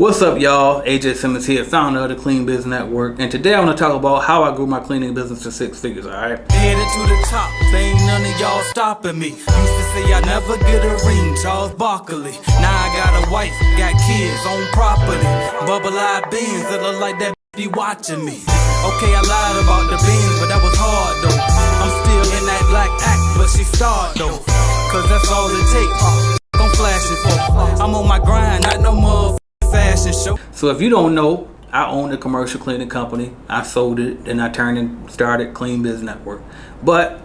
What's up, y'all? AJ Simmons here, founder of the Clean Biz Network, and today I want to talk about how I grew my cleaning business to 6 figures, alright? Headed to the top, ain't none of y'all stopping me. Used to say I never get a ring, Charles Barkley. Now I got a wife, got kids, own property. Bubble-eyed beans that look like that be watching me. Okay, I lied about the beans, but that was hard though. I'm still in that black act, but she starred though. Cause that's all it takes. I'm flashing for. I'm on my grind, not no more fashion show. So if you don't know, I own a commercial cleaning company. I sold it, then I turned and started Clean Biz Network. But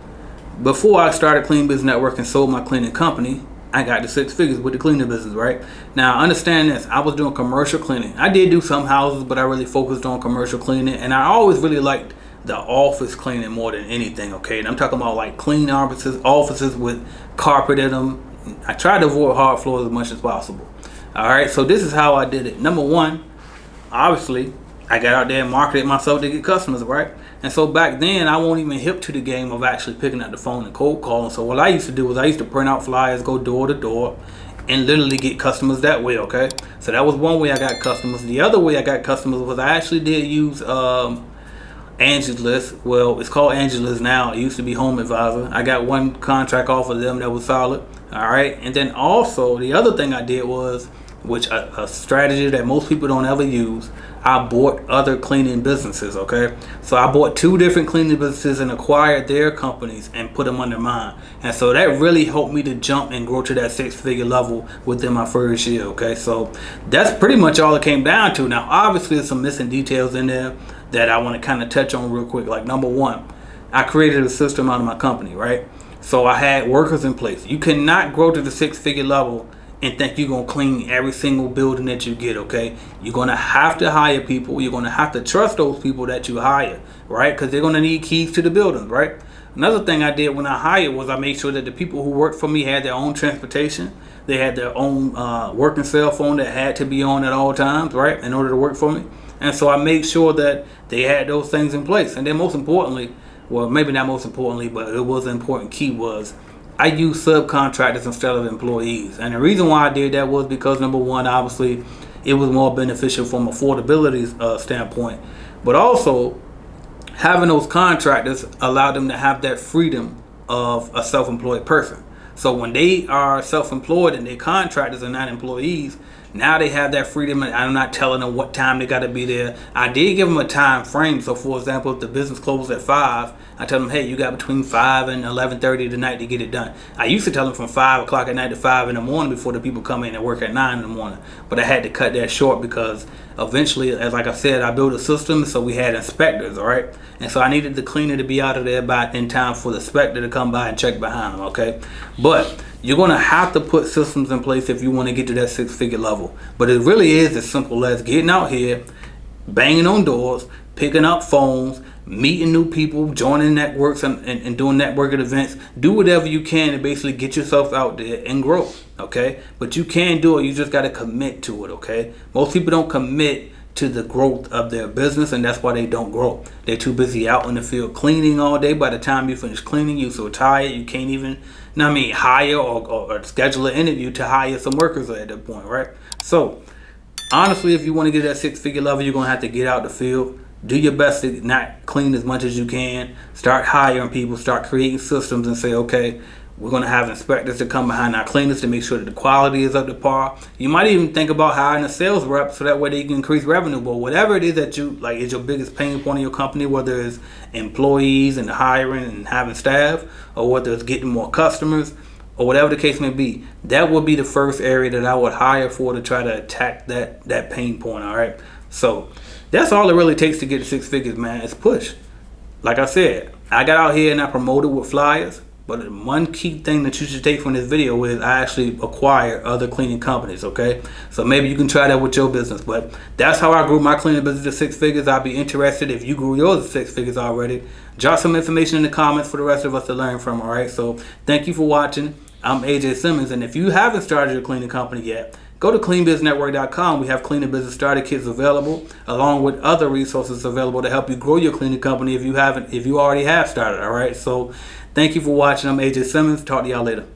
before I started Clean Biz Network and sold my cleaning company, I got to 6 figures with the cleaning business, right? Now understand this, I was doing commercial cleaning. I did do some houses, but I really focused on commercial cleaning, and I always really liked the office cleaning more than anything, okay? And I'm talking about like clean offices with carpet in them. I tried to avoid hard floors as much as possible. All right, so this is how I did it. Number one, obviously, I got out there and marketed myself to get customers, right? And so back then, I wasn't even hip to the game of actually picking up the phone and cold calling. So what I used to do was I used to print out flyers, go door to door, and literally get customers that way, okay? So that was one way I got customers. The other way I got customers was I actually did use Angie's List. Well, it's called Angie's List now. It used to be Home Advisor. I got one contract off of them that was solid, all right? And then also, the other thing I did was, which a strategy that most people don't ever use, I bought other cleaning businesses, okay? So I bought 2 different cleaning businesses and acquired their companies and put them under mine. And so that really helped me to jump and grow to that 6-figure level within my first year, okay? So that's pretty much all it came down to. Now, obviously, there's some missing details in there that I want to kind of touch on real quick. Like number one, I created a system out of my company, right? So I had workers in place. You cannot grow to the 6-figure level and think you're going to clean every single building that you get, okay? You're going to have to hire people. You're going to have to trust those people that you hire, right? Because they're going to need keys to the buildings, right? Another thing I did when I hired was I made sure that the people who worked for me had their own transportation. They had their own working cell phone that had to be on at all times, right, in order to work for me. And so I made sure that they had those things in place. And then most importantly, well, maybe not most importantly, but it was an important key, was I use subcontractors instead of employees. And the reason why I did that was because, number one, obviously, it was more beneficial from affordability standpoint. But also, having those contractors allowed them to have that freedom of a self-employed person. So when they are self-employed and they're contractors and not employees, now they have that freedom, and I'm not telling them what time they got to be there. I did give them a time frame. So, for example, if the business closed at 5, I tell them, hey, you got between 5 and 11:30 tonight to get it done. I used to tell them from 5 o'clock at night to 5 in the morning before the people come in and work at 9 in the morning. But I had to cut that short because eventually, as like I said, I built a system, so we had inspectors, all right? And so I needed the cleaner to be out of there in time for the inspector to come by and check behind them, okay? But you're going to have to put systems in place if you want to get to that 6-figure level. But it really is as simple as getting out here, banging on doors, picking up phones, meeting new people, joining networks and doing networking events. Do whatever you can to basically get yourself out there and grow, okay? But you can do it. You just got to commit to it, okay? Most people don't commit to the growth of their business, and that's why they don't grow. They're too busy out in the field cleaning all day. By the time you finish cleaning, you're so tired you can't even hire or schedule an interview to hire some workers at that point, right? So honestly, if you want to get that 6-figure level, you're going to have to get out the field. Do your best to not clean as much as you can. Start hiring people, start creating systems, and say, okay, we're going to have inspectors to come behind our cleaners to make sure that the quality is up to par. You might even think about hiring a sales rep so that way they can increase revenue. But whatever it is that you like is your biggest pain point in your company, whether it's employees and hiring and having staff, or whether it's getting more customers, or whatever the case may be, that would be the first area that I would hire for to try to attack that pain point, all right? So that's all it really takes to get to 6 figures, man. It's push. Like I said, I got out here and I promoted with flyers. But one key thing that you should take from this video is I actually acquire other cleaning companies, okay? So maybe you can try that with your business. But that's how I grew my cleaning business to 6 figures. I'd be interested if you grew yours to 6 figures already. Drop some information in the comments for the rest of us to learn from, all right? So thank you for watching. I'm AJ Simmons, and if you haven't started your cleaning company yet, go to cleanbiznetwork.com. We have cleaning business starter kits available, along with other resources available to help you grow your cleaning company if you already have started, all right? So thank you for watching. I'm AJ Simmons. Talk to y'all later.